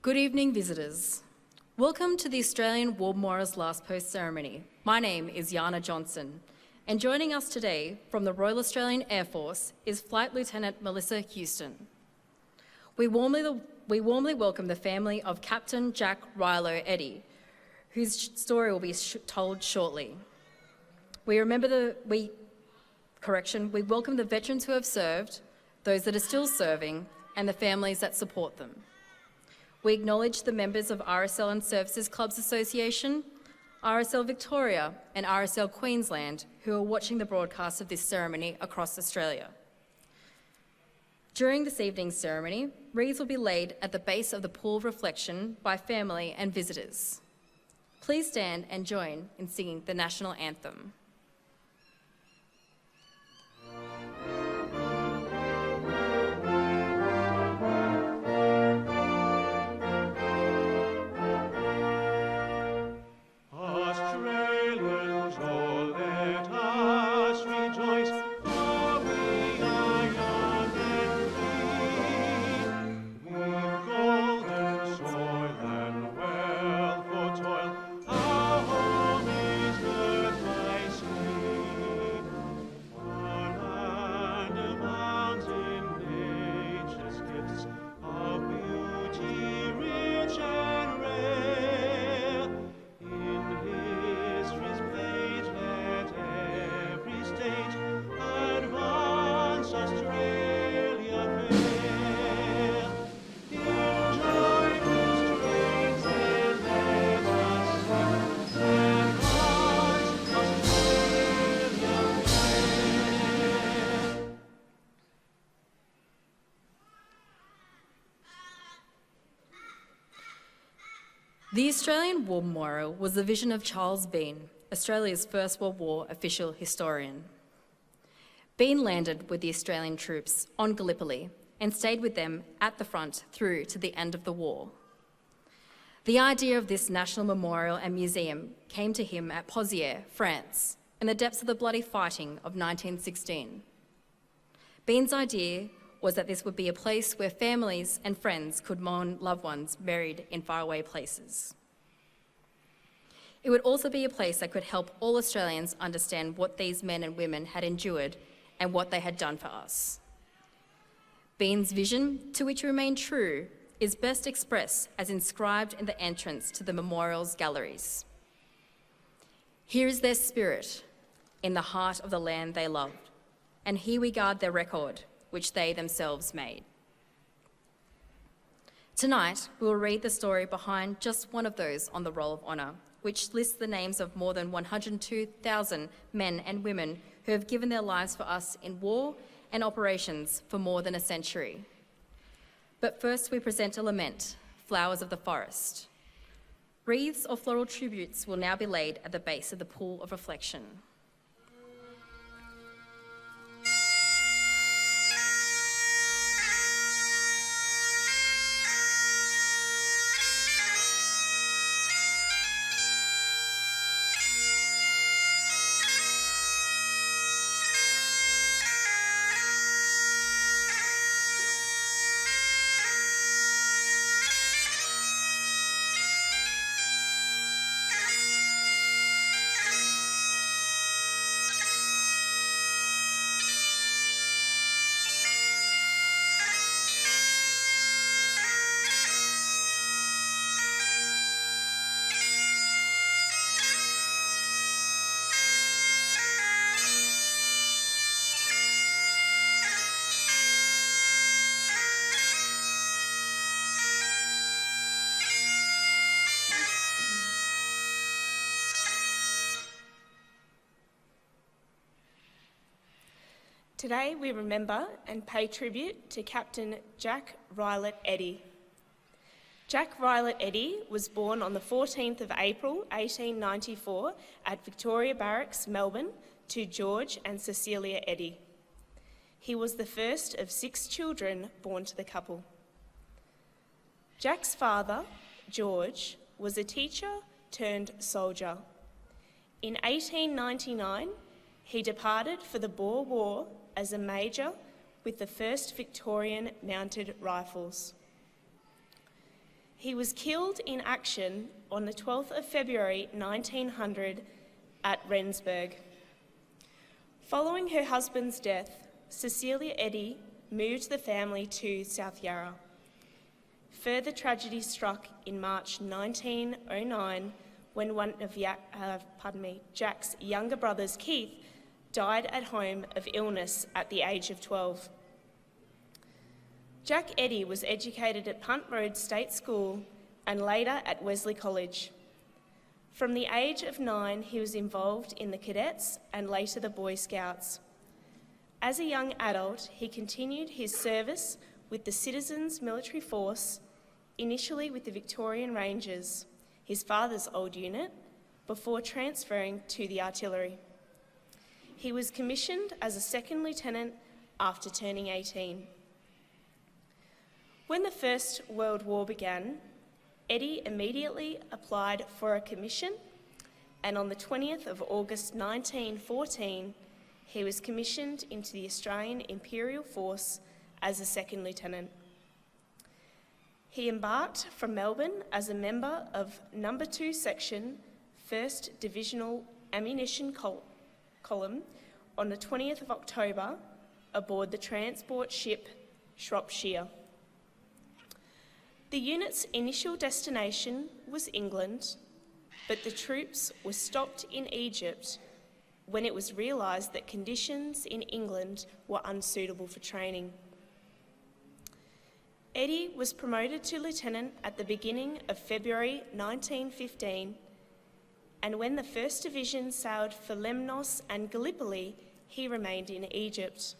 Good evening, visitors. Welcome to the Australian War Memorial's Last Post ceremony. My name is Yana Johnson, and joining us today from the Royal Australian Air Force is Flight Lieutenant Melissa Houston. We warmly welcome the family of Captain Jack Rilo Eddy, whose story will be told shortly. We welcome the veterans who have served, those that are still serving, and the families that support them. We acknowledge the members of RSL and Services Clubs Association, RSL Victoria and RSL Queensland who are watching the broadcast of this ceremony across Australia. During this evening's ceremony, wreaths will be laid at the base of the pool of reflection by family and visitors. Please stand and join in singing the national anthem. The Australian War Memorial was the vision of Charles Bean, Australia's First World War official historian. Bean landed with the Australian troops on Gallipoli and stayed with them at the front through to the end of the war. The idea of this national memorial and museum came to him at Pozières, France, in the depths of the bloody fighting of 1916. Bean's idea was that this would be a place where families and friends could mourn loved ones buried in faraway places. It would also be a place that could help all Australians understand what these men and women had endured and what they had done for us. Bean's vision, to which he remained true, is best expressed as inscribed in the entrance to the memorial's galleries. Here is their spirit, in the heart of the land they loved, and here we guard their record, which they themselves made. Tonight, we will read the story behind just one of those on the Roll of Honour, which lists the names of more than 102,000 men and women who have given their lives for us in war and operations for more than a century. But first, we present a lament, Flowers of the Forest. Wreaths or floral tributes will now be laid at the base of the pool of reflection. Today we remember and pay tribute to Captain Jack Rilo Eddy. Jack Rilo Eddy was born on the 14th of April 1894 at Victoria Barracks, Melbourne, to George and Cecilia Eddy. He was the first of 6 children born to the couple. Jack's father, George, was a teacher turned soldier. In 1899, he departed for the Boer War as a major with the 1st Victorian Mounted Rifles. He was killed in action on the 12th of February 1900 at Rendsburg. Following her husband's death, Cecilia Eddy moved the family to South Yarra. Further tragedy struck in March 1909 when one of Jack's younger brothers, Keith, died at home of illness at the age of 12. Jack Eddy was educated at Punt Road State School and later at Wesley College. From the age of 9, he was involved in the Cadets and later the Boy Scouts. As a young adult, he continued his service with the Citizens Military Force, initially with the Victorian Rangers, his father's old unit, before transferring to the artillery. He was commissioned as a second lieutenant after turning 18. When the First World War began, Eddy immediately applied for a commission, and on the 20th of August 1914, he was commissioned into the Australian Imperial Force as a second lieutenant. He embarked from Melbourne as a member of No. 2 Section, 1st Divisional Ammunition Column on the 20th of October aboard the transport ship Shropshire. The unit's initial destination was England, but the troops were stopped in Egypt when it was realised that conditions in England were unsuitable for training. Eddy was promoted to lieutenant at the beginning of February 1915, and when the 1st Division sailed for Lemnos and Gallipoli, he remained in Egypt.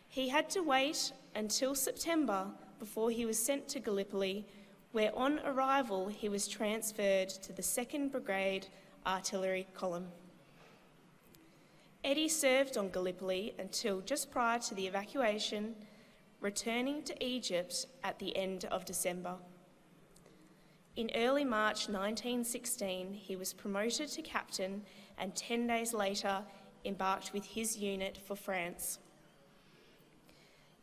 He had to wait until September before he was sent to Gallipoli, where on arrival he was transferred to the 2nd Brigade Artillery Column. Eddy served on Gallipoli until just prior to the evacuation, returning to Egypt at the end of December. In early March 1916, he was promoted to captain and 10 days later embarked with his unit for France.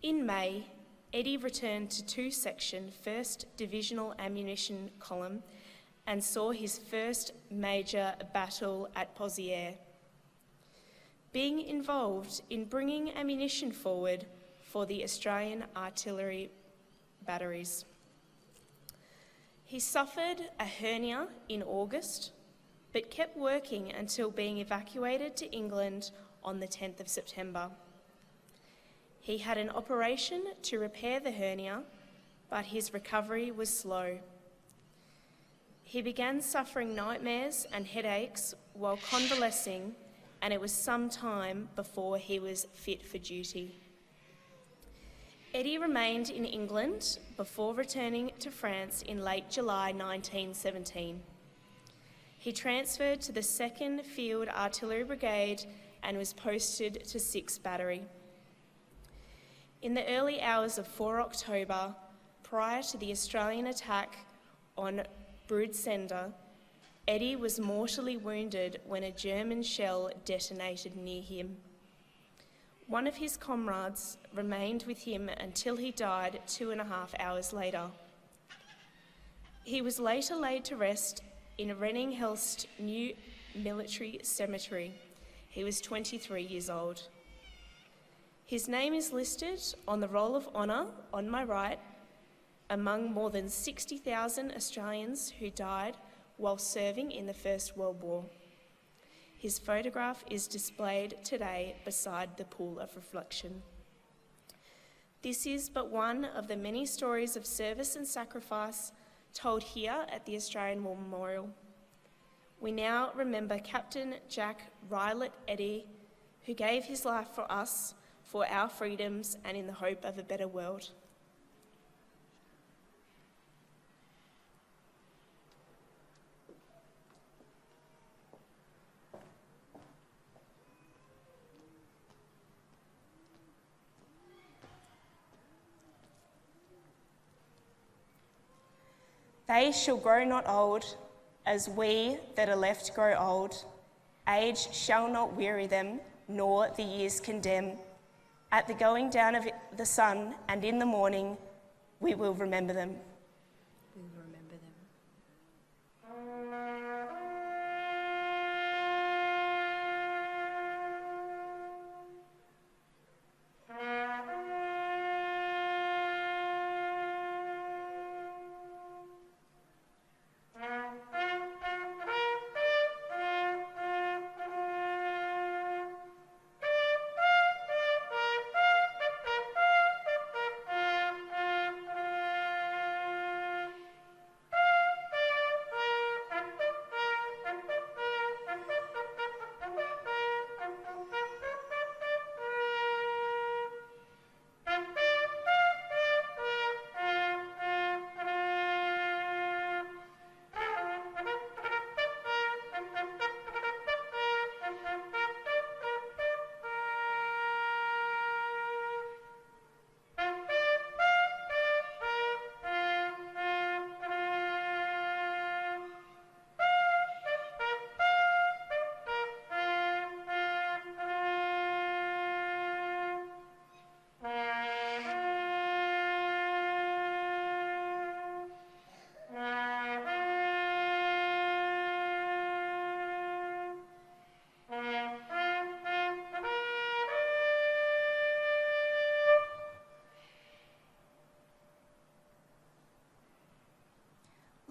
In May, Eddy returned to 2 Section, 1st Divisional Ammunition Column and saw his first major battle at Pozières, being involved in bringing ammunition forward for the Australian artillery batteries. He suffered a hernia in August, but kept working until being evacuated to England on the 10th of September. He had an operation to repair the hernia, but his recovery was slow. He began suffering nightmares and headaches while convalescing, and it was some time before he was fit for duty. Eddy remained in England before returning to France in late July 1917. He transferred to the 2nd Field Artillery Brigade and was posted to 6th Battery. In the early hours of 4 October, prior to the Australian attack on Broodseinde, Eddy was mortally wounded when a German shell detonated near him. One of his comrades remained with him until he died 2.5 hours later. He was later laid to rest in Renninghurst New Military Cemetery. He was 23 years old. His name is listed on the Roll of Honour on my right among more than 60,000 Australians who died while serving in the First World War. His photograph is displayed today beside the pool of reflection. This is but one of the many stories of service and sacrifice told here at the Australian War Memorial. We now remember Captain Jack Rylett Eddy, who gave his life for us, for our freedoms and in the hope of a better world. They shall grow not old, as we that are left grow old. Age shall not weary them, nor the years condemn. At the going down of the sun and in the morning, we will remember them. We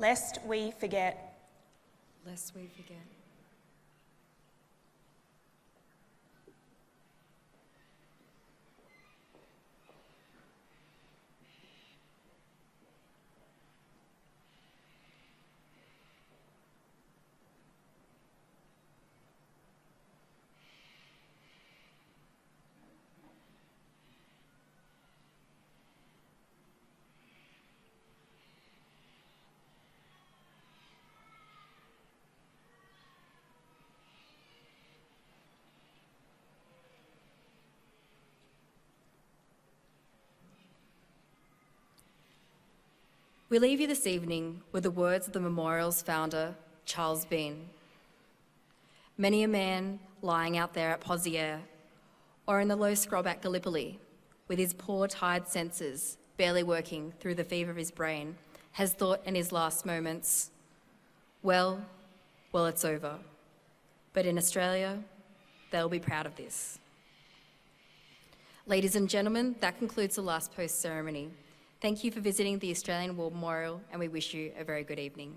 lest we forget. Lest we forget. We leave you this evening with the words of the memorial's founder, Charles Bean. Many a man lying out there at Pozières or in the low scrub at Gallipoli, with his poor tired senses barely working through the fever of his brain, has thought in his last moments, well, it's over. But in Australia, they'll be proud of this. Ladies and gentlemen, that concludes the last post ceremony. Thank you for visiting the Australian War Memorial, and we wish you a very good evening.